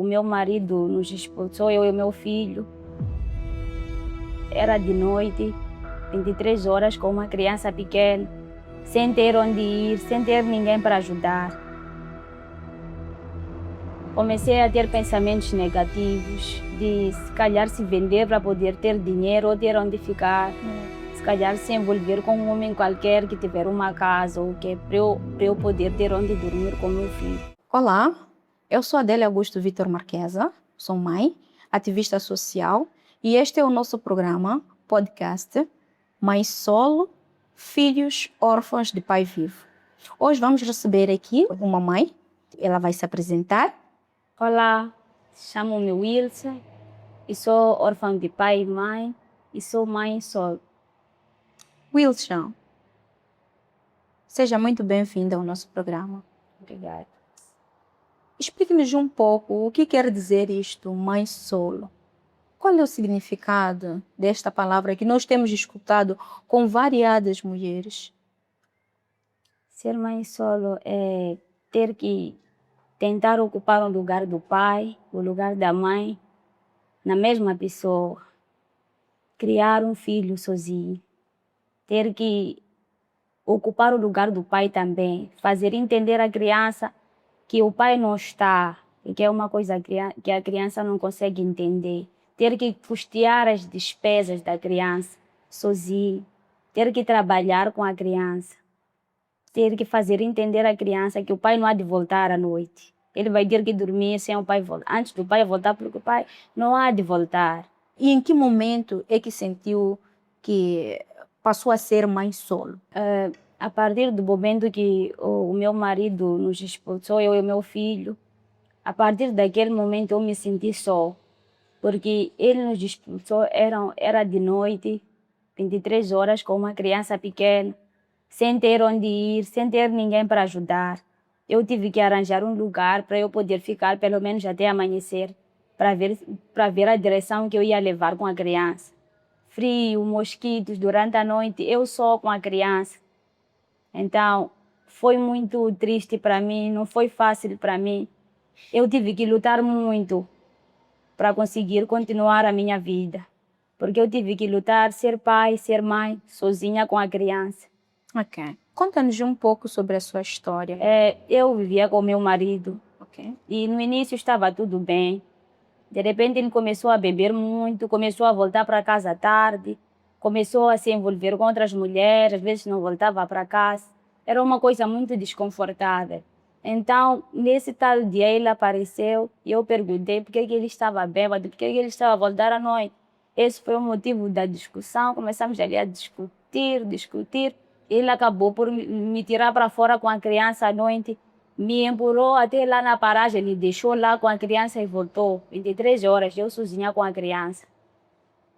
O meu marido nos expulsou, eu e o meu filho. Era de noite, 23 horas, com uma criança pequena, sem ter onde ir, sem ter ninguém para ajudar. Comecei a ter pensamentos negativos, de se calhar se vender para poder ter dinheiro ou ter onde ficar. Se calhar se envolver com um homem qualquer que tiver uma casa ou que para eu poder ter onde dormir com meu filho. Olá, eu sou Adélia Augusto Vitor Marquesa, sou mãe, ativista social e este é o nosso programa, podcast, Mãe Solo, Filhos Órfãos de Pai Vivo. Hoje vamos receber aqui uma mãe, ela vai se apresentar. Olá, chamo-me Wilson e sou órfã de pai e mãe e sou mãe solo. Wilson, seja muito bem-vinda ao nosso programa. Obrigada. Explique-nos um pouco o que quer dizer isto, mãe solo. Qual é o significado desta palavra que nós temos escutado com variadas mulheres? Ser mãe solo é ter que tentar ocupar o lugar do pai, o lugar da mãe, na mesma pessoa. Criar um filho sozinho. Ter que ocupar o lugar do pai também. Fazer entender à criança que o pai não está, e que é uma coisa que a criança não consegue entender. Ter que custear as despesas da criança sozinho. Ter que trabalhar com a criança. Ter que fazer entender à criança que o pai não há de voltar à noite. Ele vai ter que dormir sem o pai voltar. Antes do pai voltar, porque o pai não há de voltar. E em que momento é que sentiu que passou a ser mãe solo? A partir do momento que o meu marido nos expulsou, eu e o meu filho, a partir daquele momento eu me senti só. Porque ele nos expulsou, era de noite, 23 horas, com uma criança pequena, sem ter onde ir, sem ter ninguém para ajudar. Eu tive que arranjar um lugar para eu poder ficar pelo menos até amanhecer, para ver a direção que eu ia levar com a criança. Frio, mosquitos durante a noite, eu só com a criança. Então, foi muito triste para mim, não foi fácil para mim. Eu tive que lutar muito para conseguir continuar a minha vida. Porque eu tive que lutar, ser pai, ser mãe, sozinha com a criança. Ok. Conta-nos um pouco sobre a sua história. Eu vivia com meu marido. Ok. E no início estava tudo bem. De repente ele começou a beber muito, começou a voltar para casa tarde, começou a se envolver com outras mulheres, às vezes não voltava para casa. Era uma coisa muito desconfortável. Então, nesse tal dia ele apareceu e eu perguntei por que ele estava bêbado, por que ele estava a voltar à noite. Esse foi o motivo da discussão, começamos ali a discutir. Ele acabou por me tirar para fora com a criança à noite, me empurrou até lá na paragem, ele deixou lá com a criança e voltou. 23 horas, eu sozinha com a criança.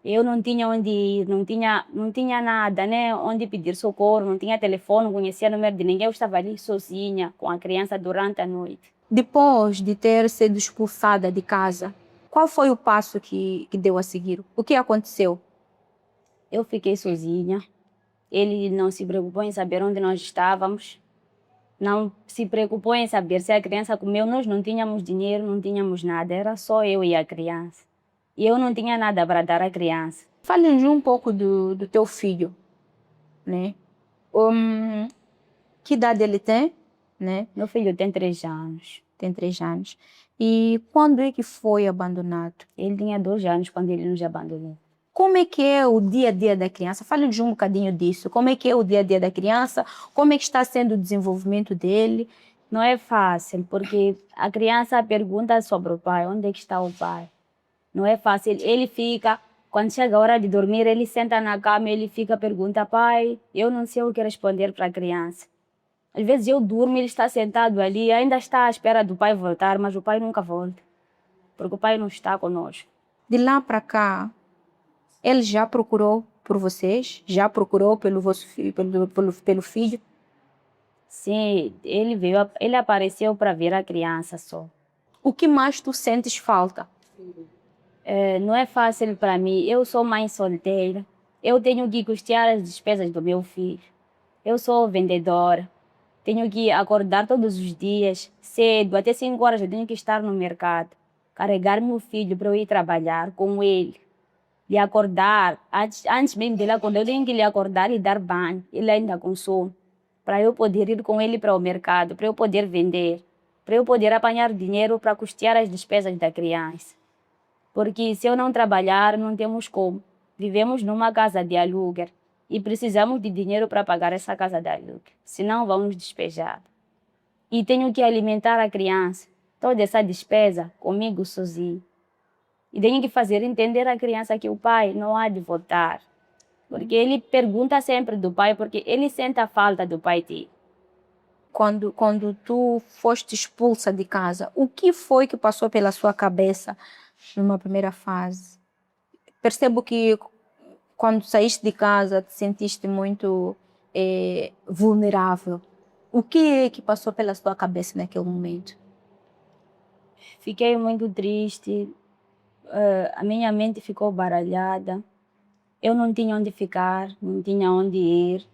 Eu não tinha onde ir, não tinha nada, né? Onde pedir socorro, não tinha telefone, não conhecia o número de ninguém. Eu estava ali sozinha com a criança durante a noite. Depois de ter sido expulsada de casa, qual foi o passo que deu a seguir? O que aconteceu? Eu fiquei sozinha. Ele não se preocupou em saber onde nós estávamos. Não se preocupou em saber se a criança comeu. Nós não tínhamos dinheiro, não tínhamos nada. Era só eu e a criança. E eu não tinha nada para dar à criança. Fale-nos um pouco do teu filho, né? Que idade ele tem, né? Meu filho tem 3 anos. Tem 3 anos. E quando é que foi abandonado? Ele tinha 2 anos quando ele nos abandonou. Como é que é o dia a dia da criança? Fale-nos um bocadinho disso. Como é que é o dia a dia da criança? Como é que está sendo o desenvolvimento dele? Não é fácil, porque a criança pergunta sobre o pai, onde é que está o pai? Não é fácil. Ele fica, quando chega a hora de dormir, ele senta na cama, ele fica, pergunta, pai, eu não sei o que responder para a criança. Às vezes eu durmo, ele está sentado ali, ainda está à espera do pai voltar, mas o pai nunca volta, porque o pai não está conosco. De lá para cá, ele já procurou por vocês? Já procurou pelo vosso filho, pelo filho? Sim, ele apareceu para ver a criança só. O que mais tu sentes falta? Não é fácil para mim, eu sou mãe solteira, eu tenho que custear as despesas do meu filho. Eu sou vendedora, tenho que acordar todos os dias, cedo, até 5 horas eu tenho que estar no mercado. carregar meu filho para eu ir trabalhar com ele, lhe acordar, antes mesmo dele acordar, eu tenho que lhe acordar e dar banho, ele ainda com sono, para eu poder ir com ele para o mercado, para eu poder vender, para eu poder apanhar dinheiro para custear as despesas da criança. Porque se eu não trabalhar, não temos como. Vivemos numa casa de aluguel e precisamos de dinheiro para pagar essa casa de aluguel, senão vamos despejar. E tenho que alimentar a criança, toda essa despesa comigo sozinho. E tenho que fazer entender à criança que o pai não há de voltar. Porque ele pergunta sempre do pai, porque ele sente a falta do pai dele. Quando tu foste expulsa de casa, o que foi que passou pela sua cabeça numa primeira fase? Percebo que quando saíste de casa te sentiste muito vulnerável. O que é que passou pela sua cabeça naquele momento? Fiquei muito triste, a minha mente ficou baralhada. Eu não tinha onde ficar, não tinha onde ir.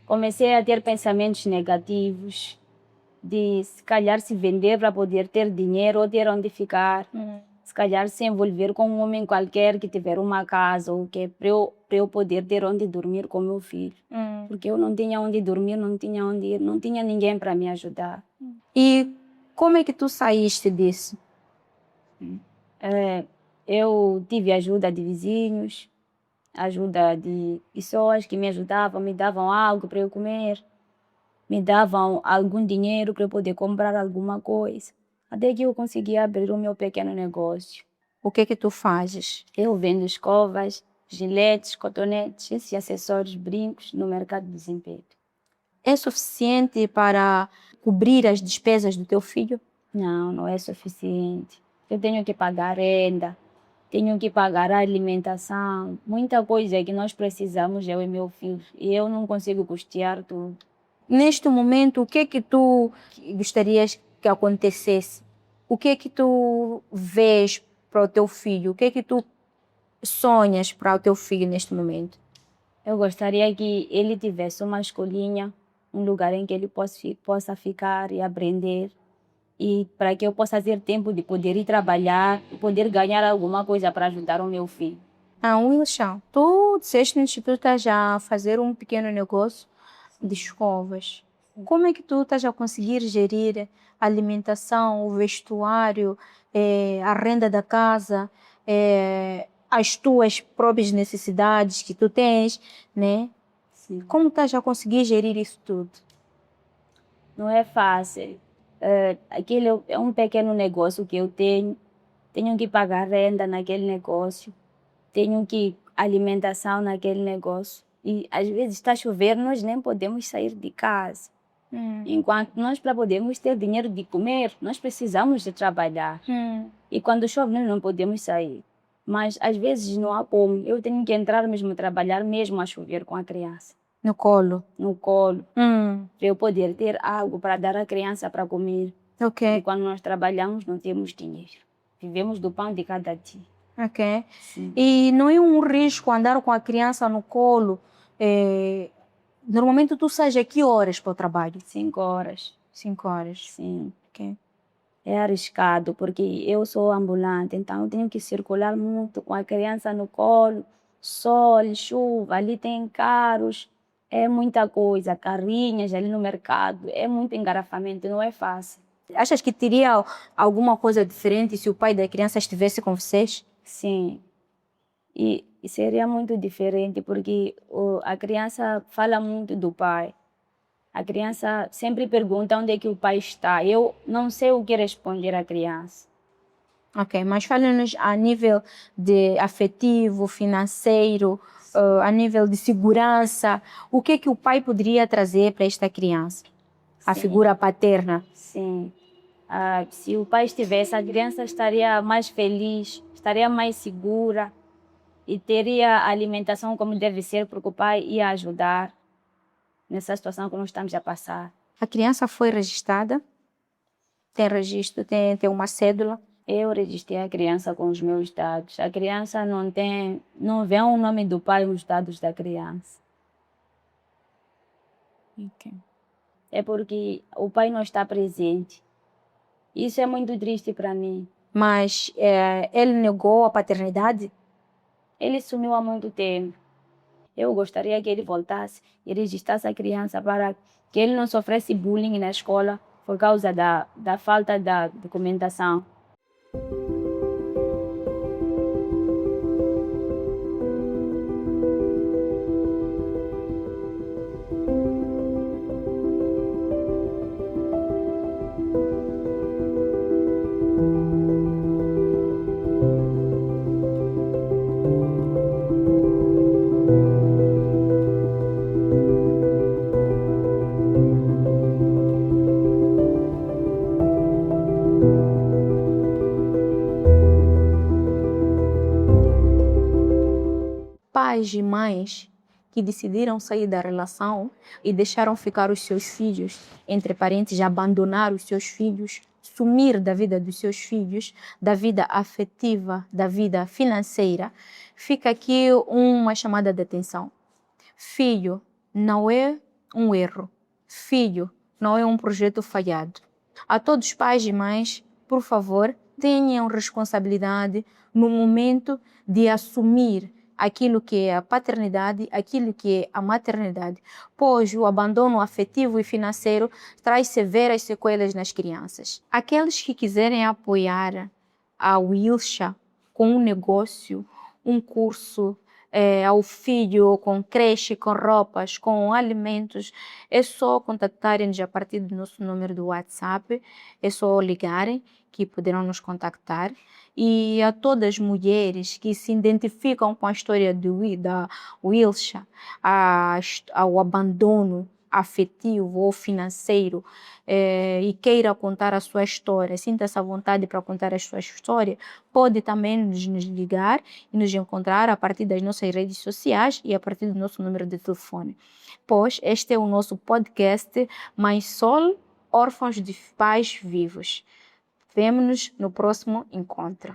Comecei a ter pensamentos negativos, de se calhar se vender para poder ter dinheiro ou ter onde ficar. Se calhar se envolver com um homem qualquer que tiver uma casa ou que para eu poder ter onde dormir com meu filho. Porque eu não tinha onde dormir, não tinha onde ir, não tinha ninguém para me ajudar. E como é que tu saíste disso? Eu tive ajuda de vizinhos, ajuda de pessoas que me ajudavam, me davam algo para eu comer, me davam algum dinheiro para eu poder comprar alguma coisa. Até que eu consegui abrir o meu pequeno negócio. O que é que tu fazes? Eu vendo escovas, giletes, cotonetes e acessórios, brincos no mercado de desempenho. É suficiente para cobrir as despesas do teu filho? Não, não é suficiente. Eu tenho que pagar renda, tenho que pagar a alimentação, muita coisa que nós precisamos, eu e meu filho, e eu não consigo custear tudo. Neste momento, o que é que tu gostarias que acontecesse? O que é que tu vês para o teu filho? O que é que tu sonhas para o teu filho neste momento? Eu gostaria que ele tivesse uma escolinha, um lugar em que ele possa ficar e aprender, e para que eu possa ter tempo de poder ir trabalhar, poder ganhar alguma coisa para ajudar o meu filho. Wilson, tu disseste que tu estás a fazer um pequeno negócio de escovas. Como é que tu estás a conseguir gerir a alimentação, o vestuário, a renda da casa, as tuas próprias necessidades que tu tens, né? Sim. Como estás a conseguir gerir isso tudo? Não é fácil. Aquele é um pequeno negócio que eu tenho que pagar renda naquele negócio, tenho que alimentação naquele negócio. E às vezes está chovendo, nós nem podemos sair de casa. Enquanto nós, para podermos ter dinheiro de comer, nós precisamos de trabalhar. E quando chove, nós não podemos sair. Mas às vezes não há como. Eu tenho que entrar mesmo, trabalhar mesmo a chover com a criança. No colo. No colo. Para eu poder ter algo para dar à criança para comer. Ok. E quando nós trabalhamos, não temos dinheiro. Vivemos do pão de cada dia. Ok. Sim. E não é um risco andar com a criança no colo? Normalmente tu sais a que horas para o trabalho? 5 horas. 5 horas. Sim. Ok. É arriscado, porque eu sou ambulante, então eu tenho que circular muito com a criança no colo, sol, chuva, ali tem carros, é muita coisa, carrinhas ali no mercado, é muito engarrafamento, não é fácil. Achas que teria alguma coisa diferente se o pai da criança estivesse com vocês? Sim, e seria muito diferente, porque a criança fala muito do pai. A criança sempre pergunta onde é que o pai está. Eu não sei o que responder à criança. Ok, mas fala-nos a nível de afetivo, financeiro, a nível de segurança. O que é que o pai poderia trazer para esta criança? A Sim. figura paterna. Sim. Se o pai estivesse, a criança estaria mais feliz, estaria mais segura e teria a alimentação como deve ser, porque o pai ia ajudar nessa situação que nós estamos a passar. A criança foi registrada? Tem registro? Tem uma cédula? Eu registrei a criança com os meus dados. A criança não vê o nome do pai nos dados da criança. Ok. É porque o pai não está presente. Isso é muito triste para mim. Mas ele negou a paternidade? Ele sumiu há muito tempo. Eu gostaria que ele voltasse e registrasse a criança para que ele não sofresse bullying na escola por causa da falta da documentação. Pais e mães que decidiram sair da relação e deixaram ficar os seus filhos, entre parentes, abandonar os seus filhos, sumir da vida dos seus filhos, da vida afetiva, da vida financeira, fica aqui uma chamada de atenção. Filho não é um erro. Filho não é um projeto falhado. A todos os pais e mães, por favor, tenham responsabilidade no momento de assumir aquilo que é a paternidade, aquilo que é a maternidade, pois o abandono afetivo e financeiro traz severas sequelas nas crianças. Aqueles que quiserem apoiar a Wilsha com um negócio, um curso, ao filho com creche, com roupas, com alimentos, é só contactarem-nos a partir do nosso número do WhatsApp, é só ligarem que poderão nos contactar. E a todas as mulheres que se identificam com a história da Wilsha, ao abandono afetivo ou financeiro, e queira contar a sua história, sinta-se à vontade para contar a sua história, pode também nos ligar e nos encontrar a partir das nossas redes sociais e a partir do nosso número de telefone. Pois este é o nosso podcast Mãe Sol, Órfãos de Pais Vivos. Vemo-nos no próximo encontro.